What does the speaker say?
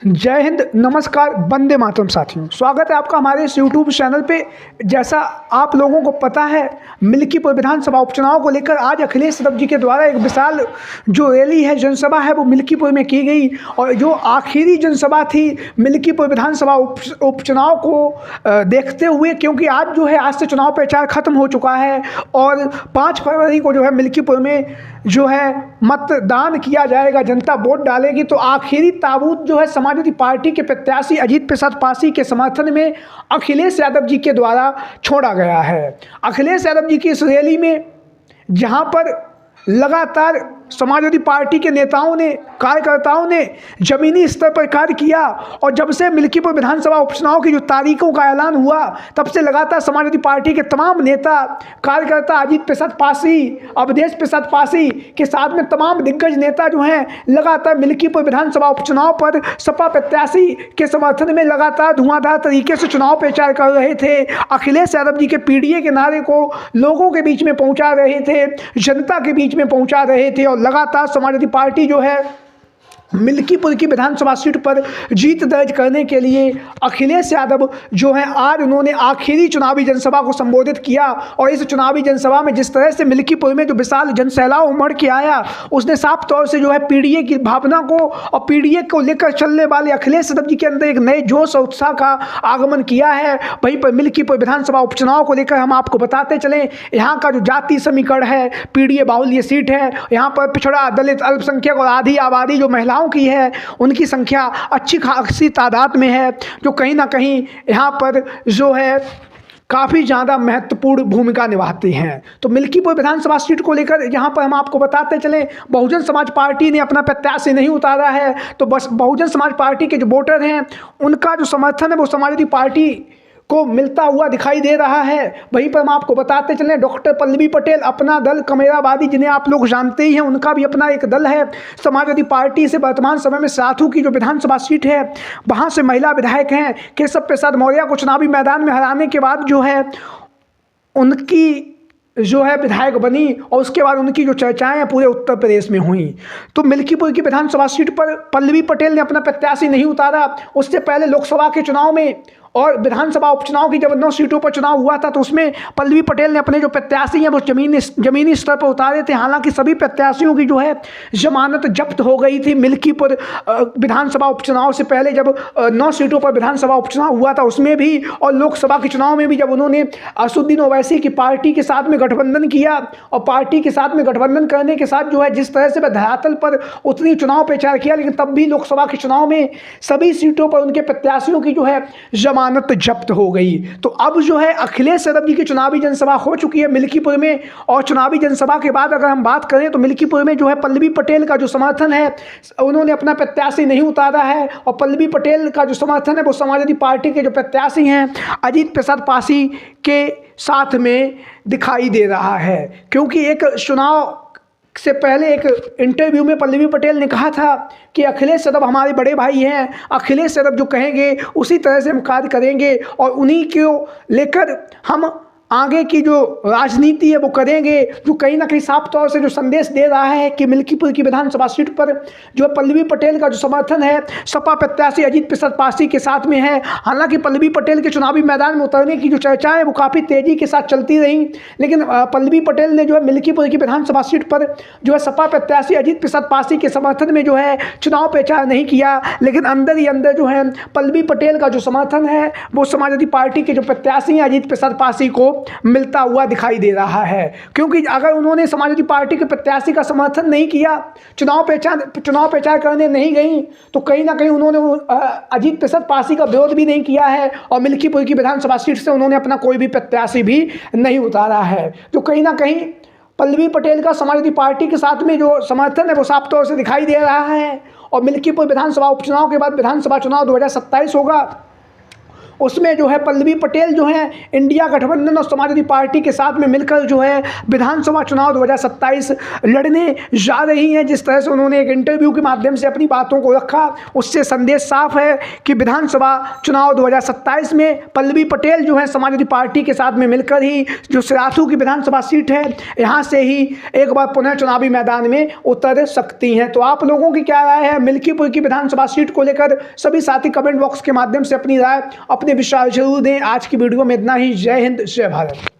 जय हिंद, नमस्कार, वंदे मातरम साथियों। स्वागत है आपका हमारे इस यूट्यूब चैनल पे। जैसा आप लोगों को पता है, मिल्कीपुर विधानसभा उपचुनाव को लेकर आज अखिलेश यादव जी के द्वारा एक विशाल जो रैली है, जनसभा है, वो मिल्कीपुर में की गई। और जो आखिरी जनसभा थी मिल्कीपुर विधानसभा उपचुनाव को देखते हुए, क्योंकि आज जो है, आज से चुनाव प्रचार खत्म हो चुका है और 5 फरवरी को जो है मिल्कीपुर में जो है मतदान किया जाएगा, जनता वोट डालेगी। तो आखिरी ताबूत जो है समाजवादी पार्टी के प्रत्याशी अजीत प्रसाद पासी के समर्थन में अखिलेश यादव जी के द्वारा छोड़ा गया है। अखिलेश यादव जी की इस रैली में जहां पर लगातार समाजवादी पार्टी के नेताओं ने, कार्यकर्ताओं ने जमीनी स्तर पर कार्य किया और जब से मिल्कीपुर विधानसभा उपचुनाव की जो तारीखों का ऐलान हुआ, तब से लगातार समाजवादी पार्टी के तमाम नेता, कार्यकर्ता, अजीत प्रसाद पासी, अवधेश प्रसाद पासी के साथ में तमाम दिग्गज नेता जो हैं, लगातार मिल्कीपुर विधानसभा उपचुनाव पर सपा प्रत्याशी के समर्थन में लगातार धुआंधार तरीके से चुनाव प्रचार कर रहे थे। अखिलेश यादव जी के पीडीए के नारे को लोगों के बीच में पहुंचा रहे थे, जनता के बीच में पहुंचा रहे थे। और लगातार समाजवादी पार्टी जो है मिल्कीपुर की विधानसभा सीट पर जीत दर्ज करने के लिए अखिलेश यादव जो है, आज उन्होंने आखिरी चुनावी जनसभा को संबोधित किया। और इस चुनावी जनसभा में जिस तरह से मिल्कीपुर में जो विशाल जनसैलाब उमड़ के आया, उसने साफ तौर से जो है पीडीए की भावना को और पीडीए को लेकर चलने वाले अखिलेश यादव जी के अंदर एक नए जोश और उत्साह का आगमन किया है। वहीं पर मिल्कीपुर विधानसभा उपचुनाव को लेकर हम आपको बताते चलें, यहाँ का जो जाति समीकरण है, पीडीए बाहुल्य सीट है, यहाँ पर पिछड़ा, दलित, अल्पसंख्यक और आधी आबादी जो महिलाओं की है, उनकी संख्या अच्छी खासी तादाद में है, जो कहीं ना कहीं यहाँ पर जो है काफ़ी ज़्यादा महत्वपूर्ण भूमिका निभाती हैं। तो मिल्कीपुर विधानसभा सीट को लेकर यहाँ पर हम आपको बताते चलें, बहुजन समाज पार्टी ने अपना प्रत्याशी नहीं उतारा है। तो बस बहुजन समाज पार्टी के जो वोटर हैं, उनका जो समर्थन है वो समाजवादी पार्टी को मिलता हुआ दिखाई दे रहा है। वहीं पर हम आपको बताते चलें, डॉक्टर पल्लवी पटेल, अपना दल कमेरावादी, जिन्हें आप लोग जानते ही हैं, उनका भी अपना एक दल है। समाजवादी पार्टी से वर्तमान समय में साथू की जो विधानसभा सीट है, वहाँ से महिला विधायक हैं केशव प्रसाद मौर्य को चुनावी मैदान में हराने के बाद जो है उनकी जो है विधायक बनी और उसके बाद उनकी जो चर्चाएं पूरे उत्तर प्रदेश में हुई। तो मिल्कीपुर की विधानसभा सीट पर पल्लवी पटेल ने अपना प्रत्याशी नहीं उतारा। उससे पहले लोकसभा के चुनाव में और विधानसभा उपचुनाव की जब 9 सीटों पर चुनाव हुआ था, तो उसमें पल्लवी पटेल ने अपने जो प्रत्याशी हैं वो जमीनी स्तर पर उतारे थे। हालांकि सभी प्रत्याशियों की जो है जमानत जब्त हो गई थी। मिल्कीपुर विधानसभा उपचुनाव से पहले जब 9 सीटों पर विधानसभा उपचुनाव हुआ था, उसमें भी, और लोकसभा के चुनाव में भी, जब उन्होंने असदुद्दीन ओवैसी की पार्टी के साथ में गठबंधन किया और पार्टी के साथ में गठबंधन करने के साथ जो है जिस तरह से वह धरातल पर उतनी चुनाव प्रचार किया, लेकिन तब भी लोकसभा के चुनाव में सभी सीटों पर उनके प्रत्याशियों की जो है जमानत जब्त हो गई। तो अब जो है अखिलेश यादव जी की चुनावी जनसभा हो चुकी है मिल्कीपुर में। और चुनावी जनसभा के बाद अगर हम बात करें तो मिल्कीपुर में जो है पल्लवी पटेल का जो समर्थन है, उन्होंने अपना प्रत्याशी नहीं उतारा है। और पल्लवी पटेल का जो समर्थन है वो समाजवादी पार्टी के जो प्रत्याशी हैं अजीत प्रसाद पासी के साथ में दिखाई दे रहा है। क्योंकि एक चुनाव से पहले एक इंटरव्यू में पल्लवी पटेल ने कहा था कि अखिलेश यादव हमारे बड़े भाई हैं, अखिलेश यादव जो कहेंगे उसी तरह से हम कार्य करेंगे और उन्हीं को लेकर हम आगे की जो राजनीति है वो करेंगे। जो कहीं ना कहीं साफ तौर से जो संदेश दे रहा है कि मिल्कीपुर की विधानसभा सीट पर जो है पल्लवी पटेल का जो समर्थन है सपा प्रत्याशी अजीत प्रसाद पासी के साथ में है। हालांकि पल्लवी पटेल के चुनावी मैदान में उतरने की जो चर्चाएं वो काफ़ी तेजी के साथ चलती रहीं, लेकिन पल्लवी पटेल ने जो है मिल्कीपुर की विधानसभा सीट पर जो है सपा प्रत्याशी अजीत प्रसाद पासी के समर्थन में जो है चुनाव प्रचार नहीं किया। लेकिन अंदर ही अंदर जो है पल्लवी पटेल का जो समर्थन है वो समाजवादी पार्टी के जो प्रत्याशी हैं अजीत प्रसाद पासी को मिलता हुआ दिखाई दे रहा है। क्योंकि अगर उन्होंने समाजवादी पार्टी के प्रत्याशी का समर्थन नहीं किया, चुनाव प्रचार करने नहीं गई, तो कहीं ना कहीं उन्होंने अजीत प्रसाद पासी का विरोध भी नहीं किया है और मिल्कीपुर की विधानसभा सीट से उन्होंने अपना कोई भी प्रत्याशी भी नहीं उतारा है। तो कहीं ना कहीं पल्लवी पटेल का समाजवादी पार्टी के साथ में जो समर्थन है वो साफ तौर से दिखाई दे रहा है। और मिल्कीपुर विधानसभा उपचुनाव के बाद विधानसभा चुनाव 2027 होगा, उसमें जो है पल्लवी पटेल जो है इंडिया गठबंधन और समाजवादी पार्टी के साथ में मिलकर जो है विधानसभा चुनाव 2027 लड़ने जा रही हैं। जिस तरह से उन्होंने एक इंटरव्यू के माध्यम से अपनी बातों को रखा, उससे संदेश साफ है कि विधानसभा चुनाव 2027 में पल्लवी पटेल जो है समाजवादी पार्टी के साथ में मिलकर ही जो सिराथू की विधानसभा सीट है यहाँ से ही एक बार पुनः चुनावी मैदान में उतर सकती हैं। तो आप लोगों की क्या राय है मिल्कीपुर की विधानसभा सीट को लेकर? सभी साथी कमेंट बॉक्स के माध्यम से अपनी राय, अपने विचार जरूर दें। आज की वीडियो में इतना ही। जय हिंद, जय भारत।